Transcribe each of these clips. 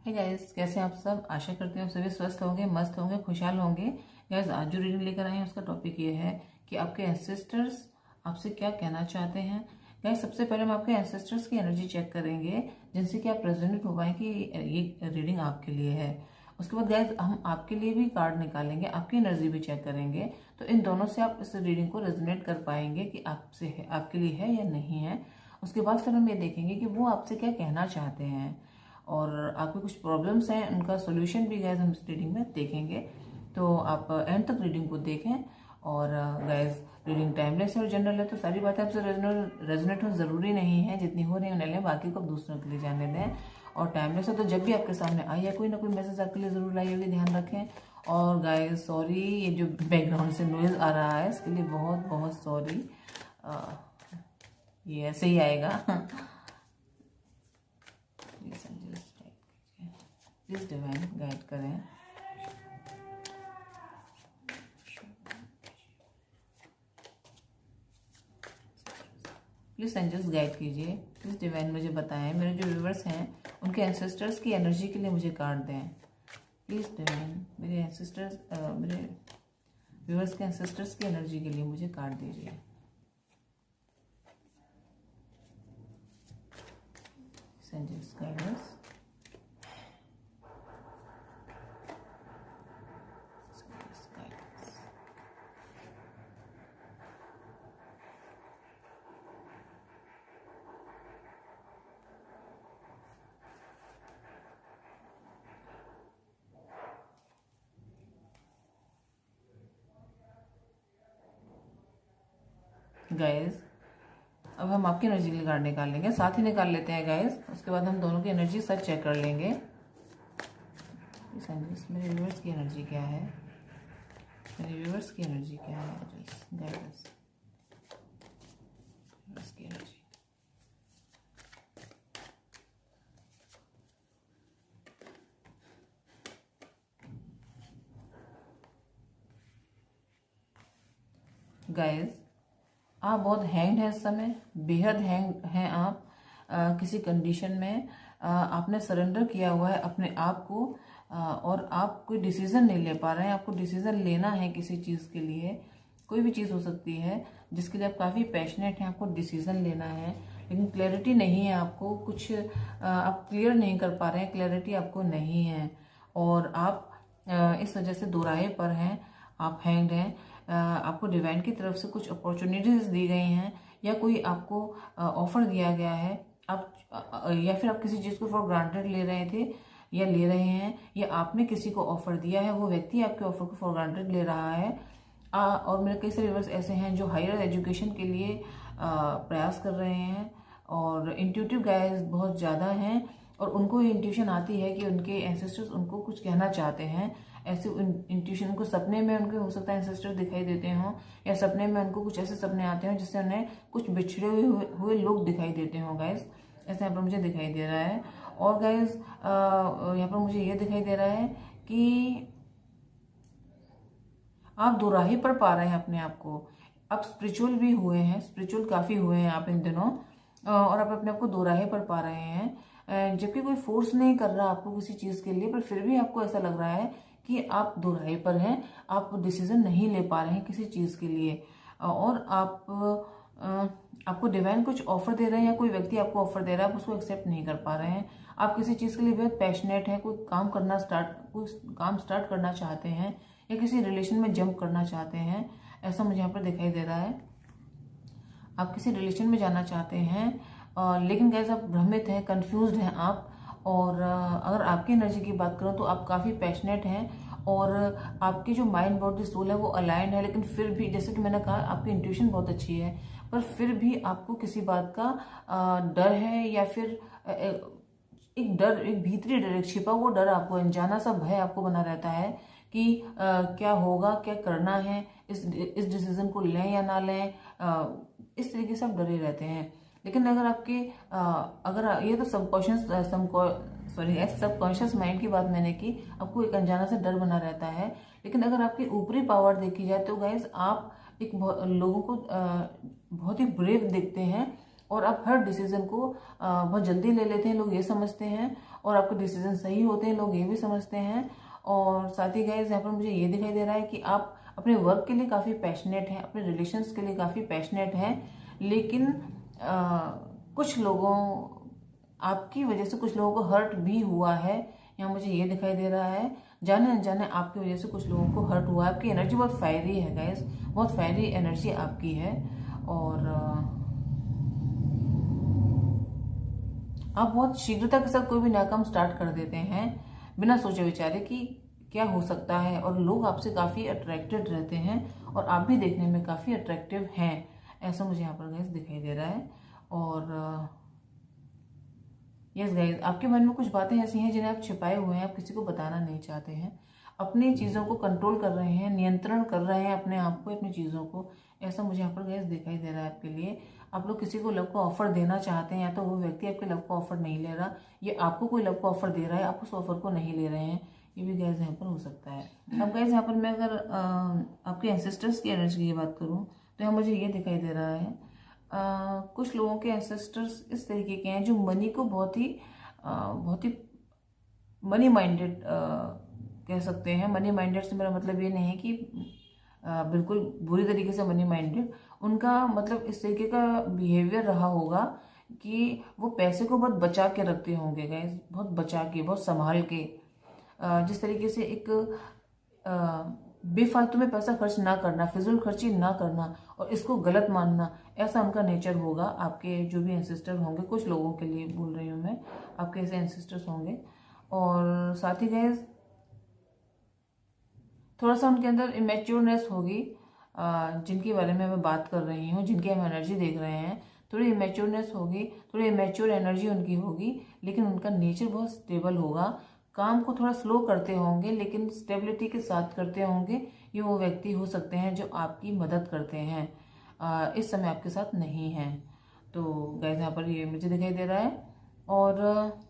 है गाइस, कैसे हैं आप सब। आशा करते हैं आप सभी स्वस्थ होंगे, मस्त होंगे, खुशहाल होंगे। गाइस, आज जो रीडिंग लेकर आए हैं उसका टॉपिक ये है कि आपके एंसेस्टर्स आपसे क्या कहना चाहते हैं। गाइस, सबसे पहले हम आपके एंसेस्टर्स की एनर्जी चेक करेंगे जिनसे कि आप रेजोनेट हो पाए कि ये रीडिंग आपके लिए है। उसके बाद गाइस हम आपके लिए भी कार्ड निकालेंगे, आपकी एनर्जी भी चेक करेंगे। तो इन दोनों से आप इस रीडिंग को रेजोनेट कर पाएंगे कि आपसे है, आपके लिए है या नहीं है। उसके बाद फिर हम ये देखेंगे कि वो आपसे क्या कहना चाहते हैं और आपके कुछ प्रॉब्लम्स हैं, उनका सोल्यूशन भी गैस हम इस रीडिंग में देखेंगे। तो आप एंड तक रीडिंग को देखें। और गैस, रीडिंग टाइमलेस है और जनरल है, तो सारी बातें आपसे रेजोनेट होना ज़रूरी नहीं है। जितनी हो रही है बाकी को आप दूसरों के लिए जाने दें। और टाइमलेस है तो जब भी आपके सामने आई है कोई ना कोई मैसेज आपके लिए ज़रूर आई होगी, ध्यान रखें। और गाइस सॉरी, ये जो बैकग्राउंड से नॉइज़ आ रहा है इसके लिए बहुत बहुत सॉरी। ये ऐसे ही आएगा। प्लीज डिवाइन गाइड करें। प्लीज एंजल्स गाइड कीजिए। प्लीज डिवाइन मुझे बताएं, मेरे जो व्यूवर्स हैं उनके एंसेस्टर्स की एनर्जी के लिए मुझे कार्ड दें। प्लीज डिवाइन मेरे एंसेस्टर्स, मेरे व्यूवर्स के एंसेस्टर्स की एनर्जी के लिए मुझे कार्ड दीजिए। Angels guide us. गाइस, अब हम आपकी एनर्जी के लिए कार्ड निकाल लेंगे, साथ ही निकाल लेते हैं गाइस। उसके बाद हम दोनों की एनर्जी सच चेक कर लेंगे। मेरे व्यूअर्स की एनर्जी क्या है, मेरे व्यूअर्स की एनर्जी क्या है, गाइस व्यूअर्स की एनर्जी। गाइस, आप बहुत हैंग्ड हैं इस समय, बेहद हैंग हैं आप। किसी कंडीशन में आपने सरेंडर किया हुआ है अपने आप को, और आप कोई डिसीजन नहीं ले पा रहे हैं। आपको डिसीजन लेना है किसी चीज़ के लिए, कोई भी चीज़ हो सकती है जिसके लिए आप काफ़ी पैशनेट हैं, आपको डिसीजन लेना है लेकिन क्लैरिटी नहीं है आपको। कुछ आप क्लियर नहीं कर पा रहे हैं, क्लैरिटी आपको नहीं है और आप इस वजह से दोराहे पर हैं, आप हैंग्ड हैं। आपको डिवाइन की तरफ से कुछ अपॉर्चुनिटीज दी गई हैं या कोई आपको ऑफर दिया गया है। आप या फिर आप किसी चीज़ को फॉर ग्रांटेड ले रहे थे या ले रहे हैं, या आपने किसी को ऑफर दिया है, वो व्यक्ति आपके ऑफर को फॉर ग्रांटेड ले रहा है। और मेरे कई सारे व्यूअर्स ऐसे हैं जो हायर एजुकेशन के लिए प्रयास कर रहे हैं और इंट्यूटिव गाइस बहुत ज़्यादा हैं और उनको इंट्यूशन आती है कि उनके एंसेस्टर्स उनको कुछ कहना चाहते हैं। ऐसे इंट्यूशन उनको सपने में उनके हो सकता है एंसेस्टर दिखाई देते हों, या सपने में उनको कुछ ऐसे सपने आते हों जिससे उन्हें कुछ बिछड़े हुए लोग दिखाई देते हों। गाइस, ऐसे यहाँ पर मुझे दिखाई दे रहा है। और गाइस, यहाँ पर मुझे ये दिखाई दे रहा है कि आप दोराहे पर पा रहे हैं अपने आप को। आप स्पिरिचुअल भी हुए हैं, स्पिरिचुअल काफ़ी हुए हैं आप इन दिनों, और आप अपने आप को दोराहे पर पा रहे हैं। जबकि कोई फोर्स नहीं कर रहा आपको किसी चीज़ के लिए, पर फिर भी आपको ऐसा लग रहा है कि आप दोराहे पर हैं, आप डिसीजन नहीं ले पा रहे हैं किसी चीज़ के लिए। और आपको डिवाइन कुछ ऑफर दे रहे हैं या कोई व्यक्ति आपको ऑफर दे रहा है, आप उसको एक्सेप्ट नहीं कर पा रहे हैं। आप किसी चीज़ के लिए बहुत पैशनेट हैं, कोई काम स्टार्ट करना चाहते हैं या किसी रिलेशन में जंप करना चाहते हैं, ऐसा मुझे यहाँ पर दिखाई दे रहा है। आप किसी रिलेशन में जाना चाहते हैं लेकिन कैसे आप भ्रमित हैं, कंफ्यूज्ड हैं आप। और अगर आपकी एनर्जी की बात करूं तो आप काफ़ी पैशनेट हैं और आपकी जो माइंड बॉडी सोल है वो अलाइंड है। लेकिन फिर भी जैसे कि मैंने कहा, आपकी इंट्यूशन बहुत अच्छी है, पर फिर भी आपको किसी बात का डर है, या फिर एक डर, एक भीतरी डर, एक छिपा हुआ डर, आपको अनजाना सा भय आपको बना रहता है कि क्या होगा, क्या करना है, इस डिसीजन को लें या ना लें। इस तरीके से आप डरे रहते हैं। लेकिन अगर आपके अगर ये तो सबकॉन्शियस माइंड की बात मैंने की, आपको एक अनजाना से डर बना रहता है। लेकिन अगर आपकी ऊपरी पावर देखी जाए तो गाइज आप लोगों को बहुत ही ब्रेव दिखते हैं, और आप हर डिसीजन को बहुत जल्दी ले लेते हैं, लोग ये समझते हैं, और आपके डिसीजन सही होते हैं, लोग ये भी समझते हैं। और साथ ही गाइस यहाँ पर मुझे ये दिखाई दे रहा है कि आप अपने वर्क के लिए काफ़ी पैशनेट हैं, अपने रिलेशंस के लिए काफ़ी पैशनेट हैं, लेकिन कुछ लोगों आपकी वजह से कुछ लोगों को हर्ट भी हुआ है। यहाँ मुझे ये दिखाई दे रहा है जाने अनजाने आपकी वजह से कुछ लोगों को हर्ट हुआ है। आपकी एनर्जी बहुत फायरी है गाइस, बहुत फायरी एनर्जी आपकी है, और आप बहुत शीघ्रता के साथ कोई भी नया काम स्टार्ट कर देते हैं बिना सोचे विचारे कि क्या हो सकता है, और लोग आपसे काफ़ी अट्रैक्टेड रहते हैं और आप भी देखने में काफ़ी अट्रैक्टिव हैं, ऐसा मुझे यहाँ पर गाइस दिखाई दे रहा है। और यस गाइस, आपके मन में कुछ बातें ऐसी हैं जिन्हें आप छिपाए हुए हैं, आप किसी को बताना नहीं चाहते हैं, अपनी चीज़ों को कंट्रोल कर रहे हैं, नियंत्रण कर रहे हैं अपने आप को, अपनी चीज़ों को, ऐसा मुझे यहाँ पर गाइस दिखाई दे रहा है आपके लिए। आप लोग किसी को लव का ऑफर देना चाहते हैं, या तो वो व्यक्ति आपके लव का ऑफर नहीं ले रहा, ये आपको कोई लव का ऑफर दे रहा है, आप उस ऑफर को नहीं ले रहे हैं, ये भी गाइस यहाँ पर हो सकता है। अब गाइस यहाँ पर मैं अगर आपके एंसेस्टर्स की एनर्जी की बात करूँ तो यहाँ मुझे ये दिखाई दे रहा है कुछ लोगों के एंसेस्टर्स इस तरीके के हैं जो मनी को बहुत ही मनी माइंडेड कह सकते हैं। मनी माइंडेड से मेरा मतलब ये नहीं है कि बिल्कुल बुरी तरीके से मनी माइंडेड, उनका मतलब इस तरीके का बिहेवियर रहा होगा कि वो पैसे को बहुत बचा के रखते होंगे गाइस, बहुत बचा के, बहुत संभाल के, जिस तरीके से एक बेफालतू में पैसा खर्च ना करना, फिजूल खर्ची ना करना और इसको गलत मानना, ऐसा उनका नेचर होगा। आपके जो भी एंसेस्टर होंगे, कुछ लोगों के लिए बोल रही हूँ मैं, आपके ऐसे एंसेस्टर्स होंगे। और साथ ही गाइस थोड़ा सा उनके अंदर इमेच्योरनेस होगी, जिनके बारे में मैं बात कर रही हूँ, जिनकी हम एनर्जी देख रहे हैं, थोड़ी इमेच्योरनेस होगी, थोड़ी इमेच्योर एनर्जी उनकी होगी, लेकिन उनका नेचर बहुत स्टेबल होगा। काम को थोड़ा स्लो करते होंगे लेकिन स्टेबिलिटी के साथ करते होंगे। ये वो व्यक्ति हो सकते हैं जो आपकी मदद करते हैं, इस समय आपके साथ नहीं हैं। तो गाइस यहाँ पर ये मुझे दिखाई दे रहा है। और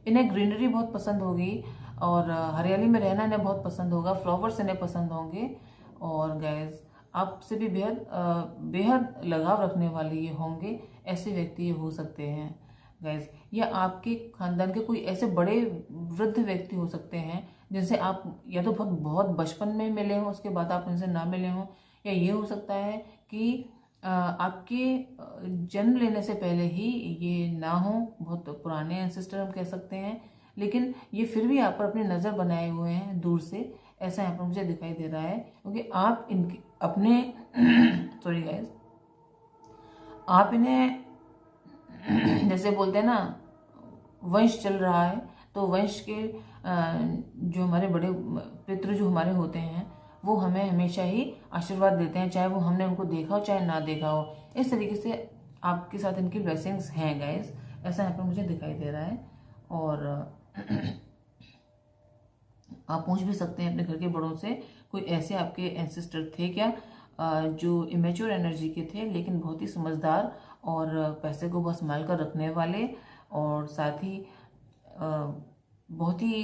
इन्हें ग्रीनरी बहुत पसंद होगी, और हरियाली में रहना इन्हें बहुत पसंद होगा, फ्लावर्स इन्हें पसंद होंगे। और गाइस आपसे भी बेहद लगाव रखने वाले ये होंगे, ऐसे व्यक्ति ये हो सकते हैं गाइस। या आपके खानदान के कोई ऐसे बड़े वृद्ध व्यक्ति हो सकते हैं जिनसे आप या तो बहुत बचपन में मिले हों, उसके बाद आप उनसे ना मिले हों, या ये हो सकता है कि आपके जन्म लेने से पहले ही ये ना हो, बहुत पुराने एंसेस्टर हम कह सकते हैं, लेकिन ये फिर भी आप पर अपनी नज़र बनाए हुए हैं दूर से, ऐसा यहाँ पर मुझे दिखाई दे रहा है। क्योंकि आप इनके अपने सॉरी गाइस, आप इन्हें जैसे बोलते हैं ना, वंश चल रहा है, तो वंश के जो हमारे बड़े पितृ जो हमारे होते हैं वो हमें हमेशा ही आशीर्वाद देते हैं, चाहे वो हमने उनको देखा हो चाहे ना देखा हो। इस तरीके से आपके साथ इनकी ब्लेसिंग्स हैं गाइस, ऐसा यहाँ पर मुझे दिखाई दे रहा है। और आप पूछ भी सकते हैं अपने घर के बड़ों से, कोई ऐसे आपके एंसेस्टर थे क्या जो इमेच्योर एनर्जी के थे लेकिन बहुत ही समझदार और पैसे को बहुत संभाल कर रखने वाले, और साथ ही बहुत ही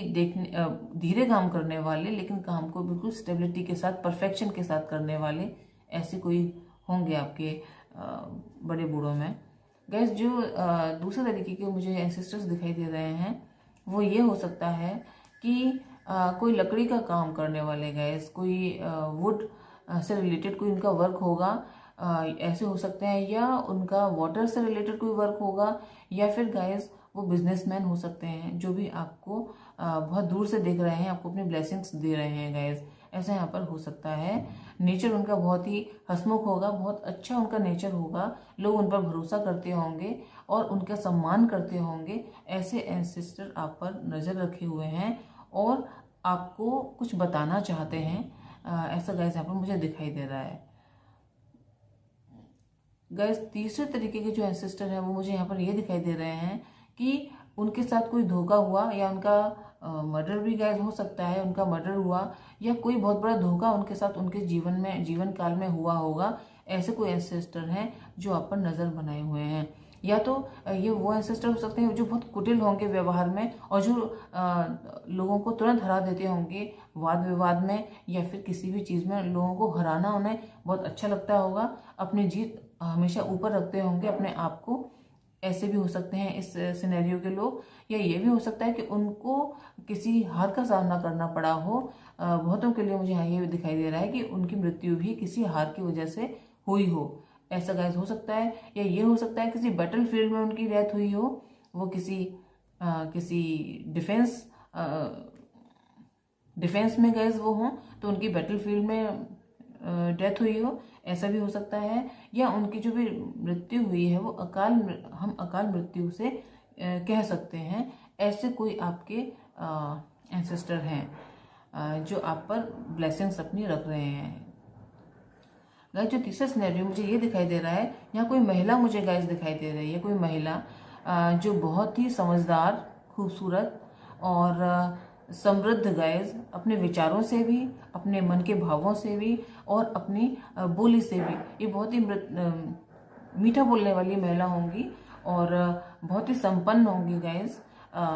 धीरे काम करने वाले, लेकिन काम को बिल्कुल स्टेबिलिटी के साथ, परफेक्शन के साथ करने वाले, ऐसे कोई होंगे आपके बड़े बूढ़ों में गैस। जो दूसरे तरीके के मुझे एंसेस्टर्स दिखाई दे रहे हैं वो ये हो सकता है कि कोई लकड़ी का काम करने वाले गैस, कोई वुड से रिलेटेड कोई उनका वर्क होगा, ऐसे हो सकते हैं, या उनका वाटर से रिलेटेड कोई वर्क होगा, या फिर गाइस वो बिजनेसमैन हो सकते हैं जो भी आपको बहुत दूर से देख रहे हैं, आपको अपनी ब्लेसिंग्स दे रहे हैं गाइस, ऐसा यहाँ पर हो सकता है। नेचर उनका बहुत ही हंसमुख होगा, बहुत अच्छा उनका नेचर होगा, लोग उन पर भरोसा करते होंगे और उनका सम्मान करते होंगे। ऐसे एंसेस्टर आप पर नज़र रखे हुए हैं और आपको कुछ बताना चाहते हैं, ऐसा गाइस यहाँ पर मुझे दिखाई दे रहा है। गाइस तीसरे तरीके के जो एंसेस्टर हैं वो मुझे यहाँ पर ये दिखाई दे रहे हैं कि उनके साथ कोई धोखा हुआ, या उनका मर्डर भी गाइस हो सकता है, उनका मर्डर हुआ, या कोई बहुत बड़ा धोखा उनके साथ उनके जीवन काल में हुआ होगा। ऐसे कोई एंसेस्टर हैं जो आप पर नज़र बनाए हुए हैं, या तो ये वो एंसेस्टर हो सकते हैं जो बहुत कुटिल होंगे व्यवहार में, और जो लोगों को तुरंत हरा देते होंगे वाद विवाद में, या फिर किसी भी चीज़ में लोगों को हराना उन्हें बहुत अच्छा लगता होगा, अपनी जीत हमेशा ऊपर रखते होंगे अपने आप को। ऐसे भी हो सकते हैं इस सिनेरियो के लोग, या ये भी हो सकता है कि उनको किसी हार का सामना करना पड़ा हो। बहुतों के लिए मुझे यहाँ ये भी दिखाई दे रहा है कि उनकी मृत्यु भी किसी हार की वजह से हुई हो। ऐसा गाइस हो सकता है। या ये हो सकता है किसी बैटल फील्ड में उनकी डेथ हुई हो, वो किसी डिफेंस डिफेंस में गए वो हों, तो उनकी बैटल फील्ड में डेथ हुई हो, ऐसा भी हो सकता है। या उनकी जो भी मृत्यु हुई है वो हम अकाल मृत्यु से कह सकते हैं। ऐसे कोई आपके एंसेस्टर हैं जो आप पर ब्लेसिंग्स अपनी रख रहे हैं। गाइस जो तीसरा सिनेरियो मुझे ये दिखाई दे रहा है, यहाँ कोई महिला मुझे गाइस दिखाई दे रही है। कोई महिला जो बहुत ही समझदार, खूबसूरत और समृद्ध गाइस, अपने विचारों से भी, अपने मन के भावों से भी और अपनी बोली से भी, ये बहुत ही मीठा बोलने वाली महिला होंगी और बहुत ही संपन्न होंगी गाइस।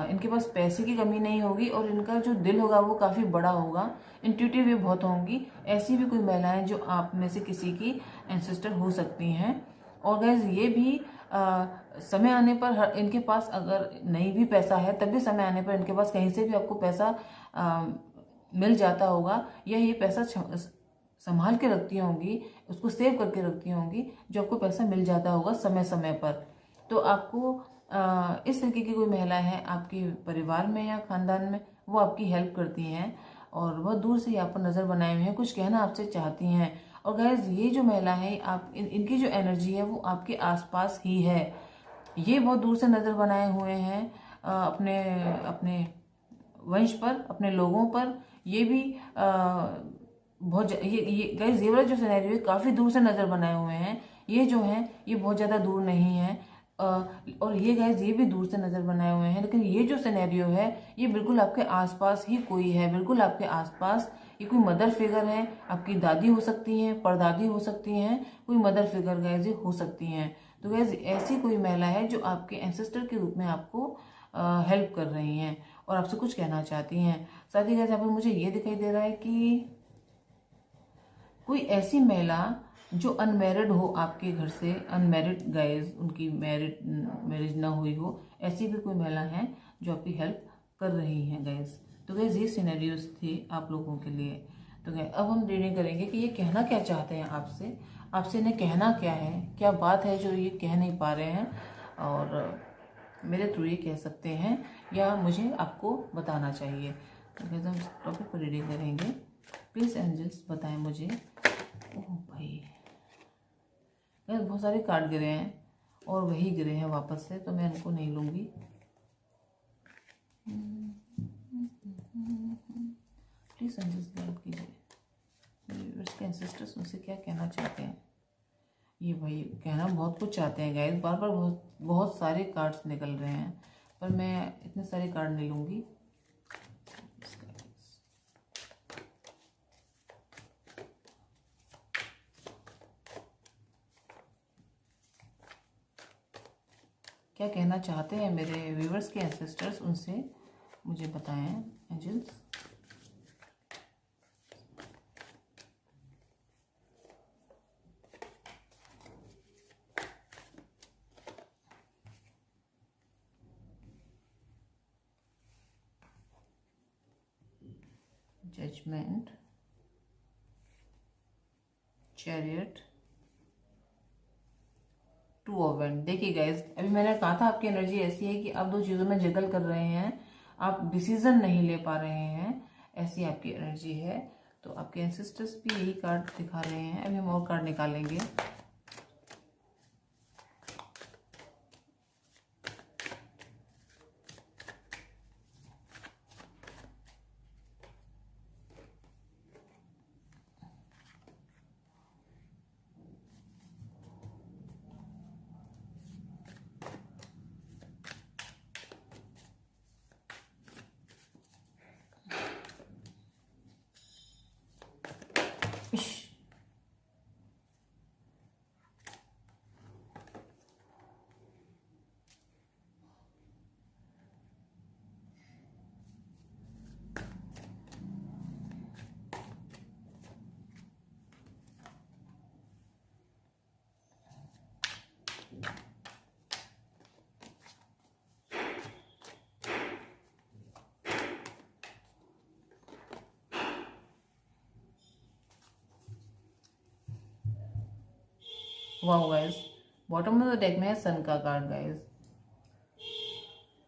इनके पास पैसे की कमी नहीं होगी और इनका जो दिल होगा वो काफ़ी बड़ा होगा। इंट्यूटिव भी बहुत होंगी। ऐसी भी कोई महिलाएं जो आप में से किसी की एंसेस्टर हो सकती हैं। और गाइस ये भी समय आने पर इनके पास अगर नहीं भी पैसा है, तब भी समय आने पर इनके पास कहीं से भी आपको पैसा मिल जाता होगा, या ये पैसा संभाल के रखती होंगी, उसको सेव करके रखती होंगी, जो आपको पैसा मिल जाता होगा समय समय पर। तो आपको इस तरीके की कोई महिला है आपके परिवार में या खानदान में, वो आपकी हेल्प करती हैं और बहुत दूर से ही आप पर नज़र बनाए हुए हैं, कुछ कहना आपसे चाहती हैं। और गाइस ये जो महिला है, आप इनकी जो एनर्जी है वो आपके आसपास ही है। ये बहुत दूर से नज़र बनाए हुए हैं अपने अपने वंश पर, अपने लोगों पर। ये भी बहुत ये गाइस ये वाला जो सिनेरियो है काफ़ी दूर से नज़र बनाए हुए हैं। ये जो है ये बहुत ज़्यादा दूर नहीं है। और ये गाइस ये भी दूर से नज़र बनाए हुए हैं, लेकिन ये जो सिनेरियो है ये बिल्कुल आपके आसपास ही कोई है, बिल्कुल आपके आसपास। ये कोई मदर फिगर है, आपकी दादी हो सकती हैं, परदादी हो सकती हैं, कोई मदर फिगर गाइस ये हो सकती हैं। तो गाइस ऐसी कोई महिला है जो आपके एंसेस्टर के रूप में आपको हेल्प कर रही हैं और आपसे कुछ कहना चाहती हैं। साथ ही गाइस यहाँ पर मुझे ये दिखाई दे रहा है कि कोई ऐसी महिला जो अनमैरिड हो आपके घर से, अनमैरिड गाइज, उनकी मैरिज ना हुई हो, ऐसी भी कोई महिला है जो आपकी हेल्प कर रही हैं गाइज। तो गाइज ये सिनेरियोज थे आप लोगों के लिए। तो गाइज अब हम रीडिंग करेंगे कि ये कहना क्या चाहते हैं आपसे, आपसे इन्हें कहना क्या है, क्या बात है जो ये कह नहीं पा रहे हैं और मेरे थ्रू ये कह सकते हैं या मुझे आपको बताना चाहिए। तो गाइज हम इस टॉपिक पर रीडिंग करेंगे। प्लीज़ एंजल्स बताएं मुझे। ओह भाई यार बहुत सारे कार्ड गिरे हैं और वही गिरे हैं वापस से, तो मैं इनको नहीं लूँगी। प्लीज़ एंजल्स गाइड कीजिए इसके एंसेस्टर्स उनसे क्या कहना चाहते हैं। ये भाई कहना बहुत कुछ चाहते हैं गाइस, बार बार बहुत सारे कार्ड्स निकल रहे हैं, पर मैं इतने सारे कार्ड नहीं लूँगी। क्या कहना चाहते हैं मेरे व्यूवर्स के एंसेस्टर्स, उनसे मुझे बताएं angels. Judgement, chariot, two of wand. देखिए गाइज अभी मैंने कहा था आपकी एनर्जी ऐसी है कि आप दो चीज़ों में जगल कर रहे हैं, आप डिसीजन नहीं ले पा रहे हैं, ऐसी आपकी एनर्जी है। तो आपके एंसेस्टर्स भी यही कार्ड दिखा रहे हैं। अभी हम और कार्ड निकालेंगे। Wow guys, bottom of the deck में है सन का कार्ड गाइस।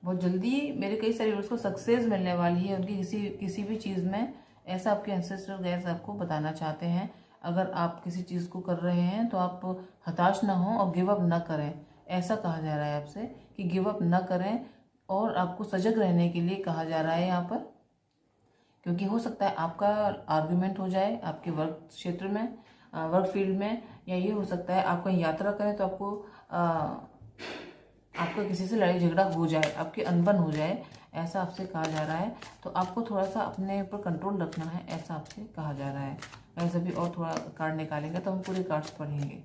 बहुत जल्दी मेरे कई सारे व्यूअर्स को सक्सेस मिलने वाली है उनकी किसी भी चीज़ में, ऐसा आपके एंसेस्टर गाइस आपको बताना चाहते हैं। अगर आप किसी चीज़ को कर रहे हैं तो आप हताश ना हो और गिव अप ना करें, ऐसा कहा जा रहा है आपसे कि गिव अप ना करें, और आपको सजग रहने के लिए कहा जा रहा है यहाँ पर। क्योंकि हो सकता है आपका आर्ग्यूमेंट हो जाए आपके वर्क क्षेत्र में, वर्क फील्ड में, या ये हो सकता है आप कहीं यात्रा करें तो आपका किसी से लड़ाई झगड़ा हो जाए, आपकी अनबन हो जाए, ऐसा आपसे कहा जा रहा है। तो आपको थोड़ा सा अपने ऊपर कंट्रोल रखना है, ऐसा आपसे कहा जा रहा है। वैसे भी और थोड़ा कार्ड निकालेंगे तो हम पूरे कार्ड्स पढ़ेंगे।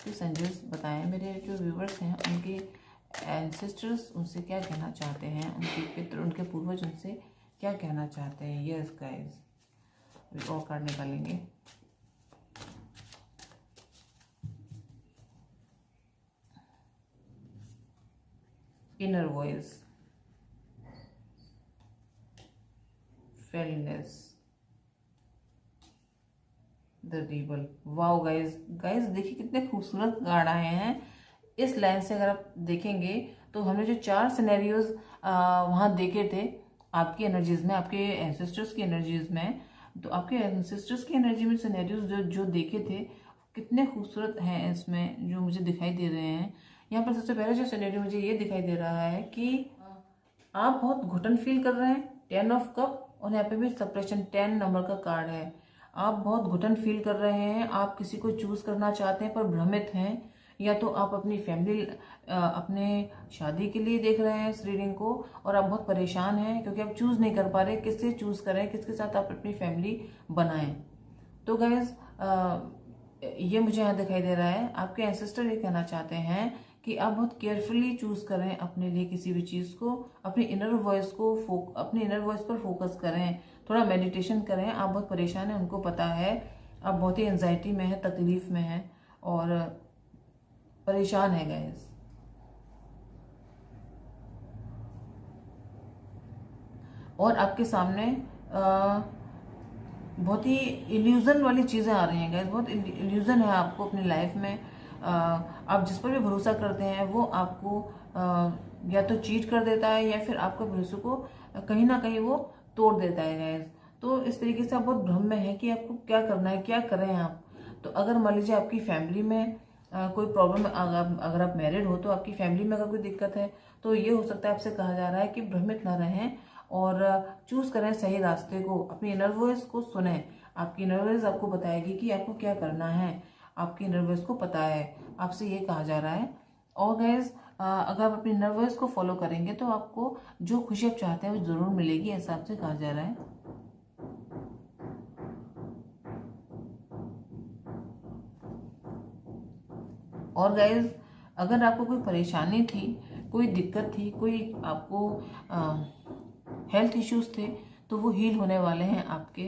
प्लीज एंजल्स बताएं मेरे जो व्यूवर्स हैं उनके एंसेस्टर्स उनसे क्या कहना चाहते हैं, उनके पितृ उनके पूर्वज उनसे क्या कहना चाहते हैं। यस गाइस, अभी और कार्ड निकालेंगे। Inner voice, fairness, the rebel. Wow guys, देखिए कितने खूबसूरत कार्ड आए हैं। इस लाइन से अगर आप देखेंगे तो हमने जो 4 सिनेरियोज वहाँ देखे थे आपकी एनर्जीज में, आपके एंसेस्टर्स की एनर्जीज में, तो आपके एंसेस्टर्स की एनर्जी में सिनेरियोज जो देखे थे कितने खूबसूरत हैं इसमें जो मुझे दिखाई दे रहे हैं। यहाँ पर सबसे पहले जो सिनेरियो मुझे ये दिखाई दे रहा है कि आप बहुत घुटन फील कर रहे हैं, 10 ऑफ कप, और यहाँ पे भी सप्रेशन 10 नंबर का कार्ड है। आप बहुत घुटन फील कर रहे हैं, आप किसी को चूज करना चाहते हैं पर भ्रमित हैं, या तो आप अपनी फैमिली अपने शादी के लिए देख रहे हैं इस रीडिंग को, और आप बहुत परेशान हैं क्योंकि आप चूज नहीं कर पा रहे किससे चूज करें, किसके साथ आप अपनी फैमिली बनाएं। तो गाइज ये मुझे यहाँ दिखाई दे रहा है आपके एंसेस्टर ये कहना चाहते हैं कि आप बहुत केयरफुली चूज करें अपने लिए किसी भी चीज को, अपनी इनर वॉइस पर फोकस करें, थोड़ा मेडिटेशन करें। आप बहुत परेशान हैं, उनको पता है, आप बहुत ही एंजाइटी में है, तकलीफ में है और परेशान है गाइस। और आपके सामने बहुत ही इल्यूजन वाली चीज़ें आ रही हैं गाइस, बहुत इल्यूजन है आपको अपनी लाइफ में। आप जिस पर भी भरोसा करते हैं वो आपको या तो चीट कर देता है या फिर आपके भरोसे को कहीं ना कहीं वो तोड़ देता है गाइस। तो इस तरीके से आप बहुत भ्रम में है कि आपको क्या करना है, क्या करें आप। तो अगर मान लीजिए आपकी फैमिली में कोई प्रॉब्लम, अगर आप मैरिड हो तो आपकी फैमिली में अगर कोई दिक्कत है तो ये हो सकता है आपसे कहा जा रहा है कि भ्रमित ना रहें और चूज करें सही रास्ते को, अपनी इनर वॉइस को सुने। आपकी इनर वॉइस आपको बताएगी कि आपको क्या करना है, आपकी इनर वॉइस को पता है, आपसे ये कहा जा रहा है। और गाइस अगर आप अपनी इनर वॉइस को फॉलो करेंगे तो आपको जो खुशी आप चाहते हैं वो जरूर मिलेगी, ऐसा आपसे कहा जा रहा है। और गाइस अगर आपको कोई परेशानी थी, कोई दिक्कत थी, कोई आपको हेल्थ इश्यूज थे तो वो हील होने वाले हैं आपके।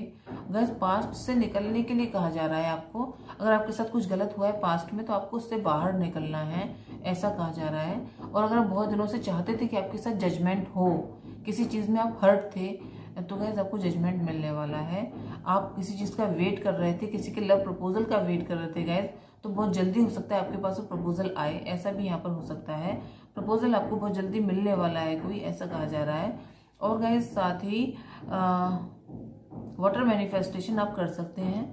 गाइस पास्ट से निकलने के लिए कहा जा रहा है आपको, अगर आपके साथ कुछ गलत हुआ है पास्ट में तो आपको उससे बाहर निकलना है, ऐसा कहा जा रहा है। और अगर आप बहुत दिनों से चाहते थे कि आपके साथ जजमेंट हो, किसी चीज़ में आप हर्ट थे, तो गाइस आपको जजमेंट मिलने वाला है। आप किसी चीज़ का वेट कर रहे थे, किसी के लव प्रपोजल का वेट कर रहे थे गाइस, तो बहुत जल्दी हो सकता है आपके पास वो प्रपोजल आए, ऐसा भी यहाँ पर हो सकता है। प्रपोजल आपको बहुत जल्दी मिलने वाला है कोई, ऐसा कहा जा रहा है। और गाइस साथ ही वाटर मैनिफेस्टेशन आप कर सकते हैं।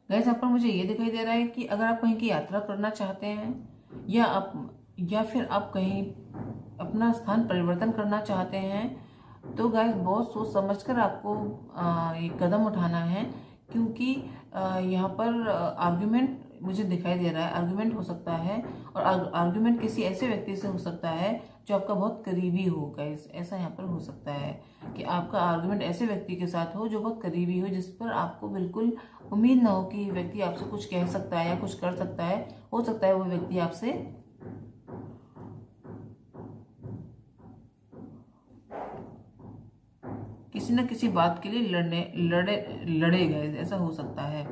गाइस यहाँ पर मुझे ये दिखाई दे रहा है कि अगर आप कहीं की यात्रा करना चाहते हैं या फिर आप कहीं अपना स्थान परिवर्तन करना चाहते हैं तो गाइस बहुत सोच समझकर आपको ये कदम उठाना है, क्योंकि यहाँ पर आर्ग्यूमेंट मुझे दिखाई दे रहा है, आर्ग्यूमेंट हो सकता है और आर्ग्यूमेंट किसी ऐसे व्यक्ति से हो सकता है जो आपका बहुत करीबी हो गाइस। ऐसा यहाँ पर हो सकता है कि आपका आर्ग्यूमेंट ऐसे व्यक्ति के साथ हो जो बहुत करीबी हो, जिस पर आपको बिल्कुल उम्मीद ना हो कि व्यक्ति आपसे कुछ कह सकता है या कुछ कर सकता है। हो सकता है वो व्यक्ति आपसे किसी न किसी बात के लिए लड़े गाइस, ऐसा हो सकता है।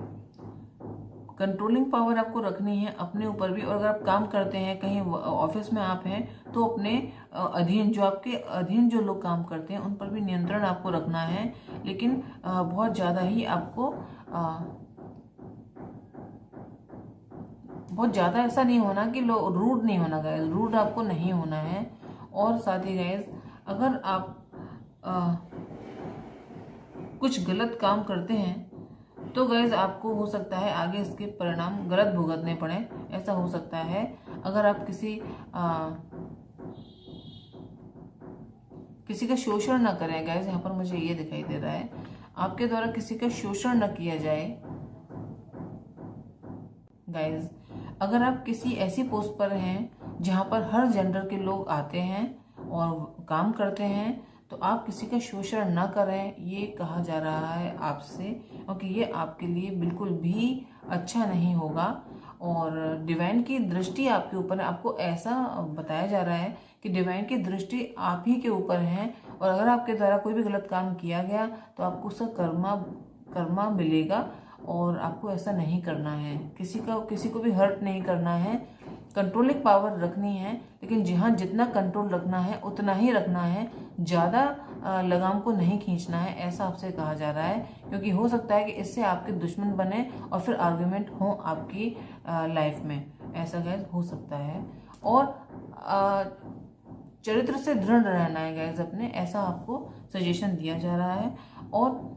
कंट्रोलिंग पावर आपको रखनी है अपने ऊपर भी। और अगर आप काम करते हैं, कहीं ऑफिस में आप हैं, तो अपने अधीन जो आपके अधीन जो लोग काम करते हैं उन पर भी नियंत्रण आपको रखना है। लेकिन बहुत ज़्यादा ही आपको बहुत ज़्यादा ऐसा नहीं होना कि लोग रूड नहीं होना गाइस, रूड आपको नहीं होना है। और साथ ही गाइस, अगर आप कुछ गलत काम करते हैं तो गाइस आपको हो सकता है आगे इसके परिणाम गलत भुगतने पड़े, ऐसा हो सकता है। अगर आप किसी का शोषण ना करें गाइस, यहाँ पर मुझे ये दिखाई दे रहा है, आपके द्वारा किसी का शोषण न किया जाए गाइस। अगर आप किसी ऐसी पोस्ट पर हैं जहां पर हर जेंडर के लोग आते हैं और काम करते हैं, तो आप किसी का शोषण न करें, ये कहा जा रहा है आपसे, क्योंकि ये आपके लिए बिल्कुल भी अच्छा नहीं होगा। और डिवाइन की दृष्टि आपके ऊपर है, आपको ऐसा बताया जा रहा है कि डिवाइन की दृष्टि आप ही के ऊपर है। और अगर आपके द्वारा कोई भी गलत काम किया गया तो आपको उसका कर्मा मिलेगा। और आपको ऐसा नहीं करना है, किसी को भी हर्ट नहीं करना है, कंट्रोलिंग पावर रखनी है। लेकिन जहाँ जितना कंट्रोल रखना है उतना ही रखना है, ज़्यादा लगाम को नहीं खींचना है, ऐसा आपसे कहा जा रहा है। क्योंकि हो सकता है कि इससे आपके दुश्मन बने और फिर आर्गुमेंट हो आपकी लाइफ में, ऐसा गैस हो सकता है। और चरित्र से दृढ़ रहना है गैस अपने, ऐसा आपको सजेशन दिया जा रहा है। और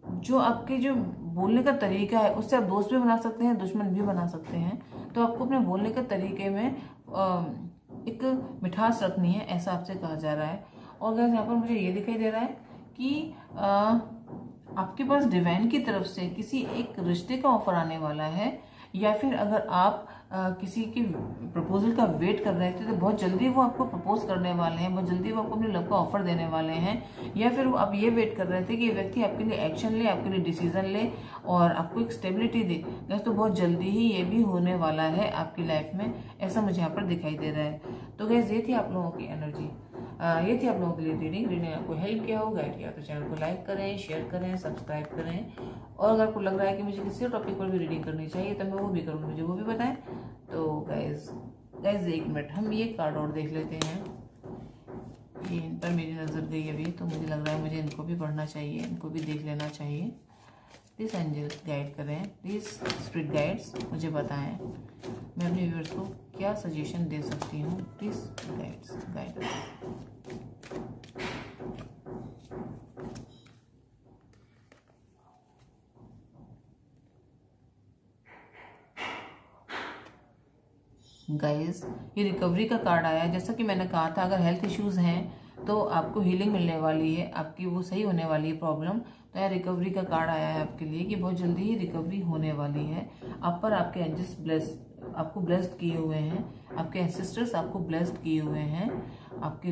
जो आपके जो बोलने का तरीका है उससे आप दोस्त भी बना सकते हैं, दुश्मन भी बना सकते हैं। तो आपको अपने बोलने के तरीके में एक मिठास रखनी है, ऐसा आपसे कहा जा रहा है। और गाइस यहाँ पर मुझे ये दिखाई दे रहा है कि आपके पास डिवाइन की तरफ से किसी एक रिश्ते का ऑफर आने वाला है, या फिर अगर आप किसी के प्रपोजल का वेट कर रहे थे तो बहुत जल्दी वो आपको प्रपोज करने वाले हैं, बहुत जल्दी वो आपको अपने लव का ऑफर देने वाले हैं। या फिर आप ये वेट कर रहे थे कि ये व्यक्ति आपके लिए एक्शन ले, आपके लिए डिसीजन ले और आपको एक स्टेबिलिटी दे, गैस तो बहुत जल्दी ही ये भी होने वाला है आपकी लाइफ में, ऐसा मुझे यहाँ पर दिखाई दे रहा है। तो गैस ये थी आप लोगों की एनर्जी, ये थी आप लोगों के लिए रीडिंग आपको हेल्प किया हो, गाइड किया, तो चैनल को लाइक करें, शेयर करें, सब्सक्राइब करें। और अगर आपको लग रहा है कि मुझे किसी टॉपिक पर भी रीडिंग करनी चाहिए तो मैं वो भी करूँगी, मुझे वो भी बताएं। तो गाइज 1 मिनट हम ये कार्ड और देख लेते हैं। ये इन पर मेरी नज़र गई अभी, तो मुझे लग रहा है मुझे इनको भी पढ़ना चाहिए, इनको भी देख लेना चाहिए। प्लीज़ एंजल गाइड करें, प्लीज़ स्पिरिट गाइड्स मुझे बताएं मैं अपने व्यूअर्स को क्या सजेशन दे सकती हूँ। Please guide. गाइस ये रिकवरी का कार्ड आया है। जैसा कि मैंने कहा था, अगर हेल्थ इश्यूज हैं तो आपको हीलिंग मिलने वाली है, आपकी वो सही होने वाली है प्रॉब्लम। तो यह रिकवरी का कार्ड आया है आपके लिए कि बहुत जल्दी ही रिकवरी होने वाली है। आप पर आपके एंजल्स आपको ब्लेस्ड किए हुए हैं, आपके एंसेस्टर्स आपको ब्लेस्ड किए हुए हैं। आपके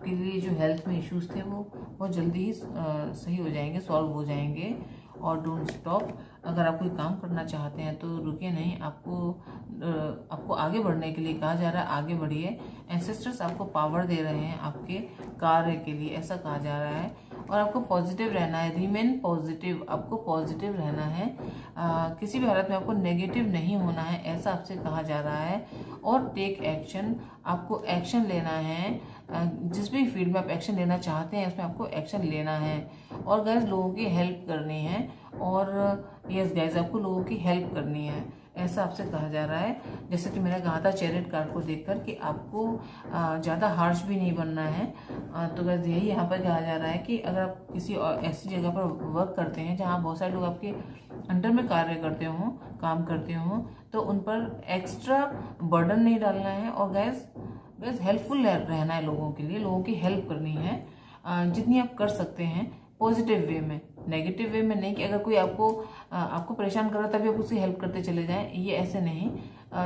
लिए जो हेल्थ में इश्यूज थे वो बहुत जल्दी ही सही हो जाएंगे, सॉल्व हो जाएंगे। और डोंट स्टॉप, अगर आप कोई काम करना चाहते हैं तो रुकिए नहीं, आपको आगे बढ़ने के लिए कहा जा रहा है, आगे बढ़िए। एंसेस्टर्स आपको पावर दे रहे हैं आपके कार्य के लिए, ऐसा कहा जा रहा है। और आपको पॉजिटिव रहना है, रिमेन पॉजिटिव, आपको पॉजिटिव रहना है। किसी भी हालत में आपको नेगेटिव नहीं होना है, ऐसा आपसे कहा जा रहा है। और टेक एक्शन, आपको एक्शन लेना है। जिस भी फील्ड में आप एक्शन लेना चाहते हैं उसमें आपको एक्शन लेना है। और गैस लोगों की हेल्प करनी है, और यस गैस आपको लोगों की हेल्प करनी है, ऐसा आपसे कहा जा रहा है। जैसे कि मैंने कहा था चैरिट कार्ड को देखकर कि आपको ज़्यादा हार्श भी नहीं बनना है। तो गैस यही यहाँ पर कहा जा रहा है कि अगर आप किसी ऐसी जगह पर वर्क करते हैं जहाँ बहुत सारे लोग आपके अंडर में कार्य करते हों, काम करते हों, तो उन पर एक्स्ट्रा बर्डन नहीं डालना है। और गैस हेल्पफुल रहना है लोगों के लिए, लोगों की हेल्प करनी है जितनी आप कर सकते हैं, पॉजिटिव वे में, नेगेटिव वे में नहीं कि अगर कोई आपको परेशान कर रहा है तभी आप उसकी हेल्प करते चले जाएं, ये ऐसे नहीं।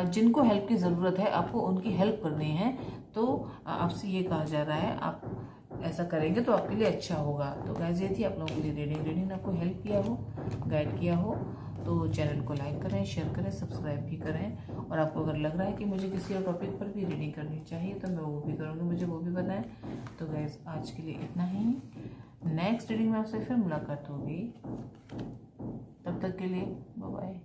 जिनको हेल्प की ज़रूरत है आपको उनकी हेल्प करनी है। तो आपसे ये कहा जा रहा है, आप ऐसा करेंगे तो आपके लिए अच्छा होगा। तो गाइस ये थी आप लोगों के लिए रीडिंग ने आपको हेल्प किया हो, गाइड किया हो तो चैनल को लाइक करें, शेयर करें, सब्सक्राइब भी करें। और आपको अगर लग रहा है कि मुझे किसी और टॉपिक पर भी रीडिंग करनी चाहिए तो मैं वो भी करूँगी, मुझे वो भी बताएं। तो गाइस आज के लिए इतना ही, नेक्स्ट रीडिंग में आपसे फिर मुलाकात होगी, तब तक के लिए बाय बाय।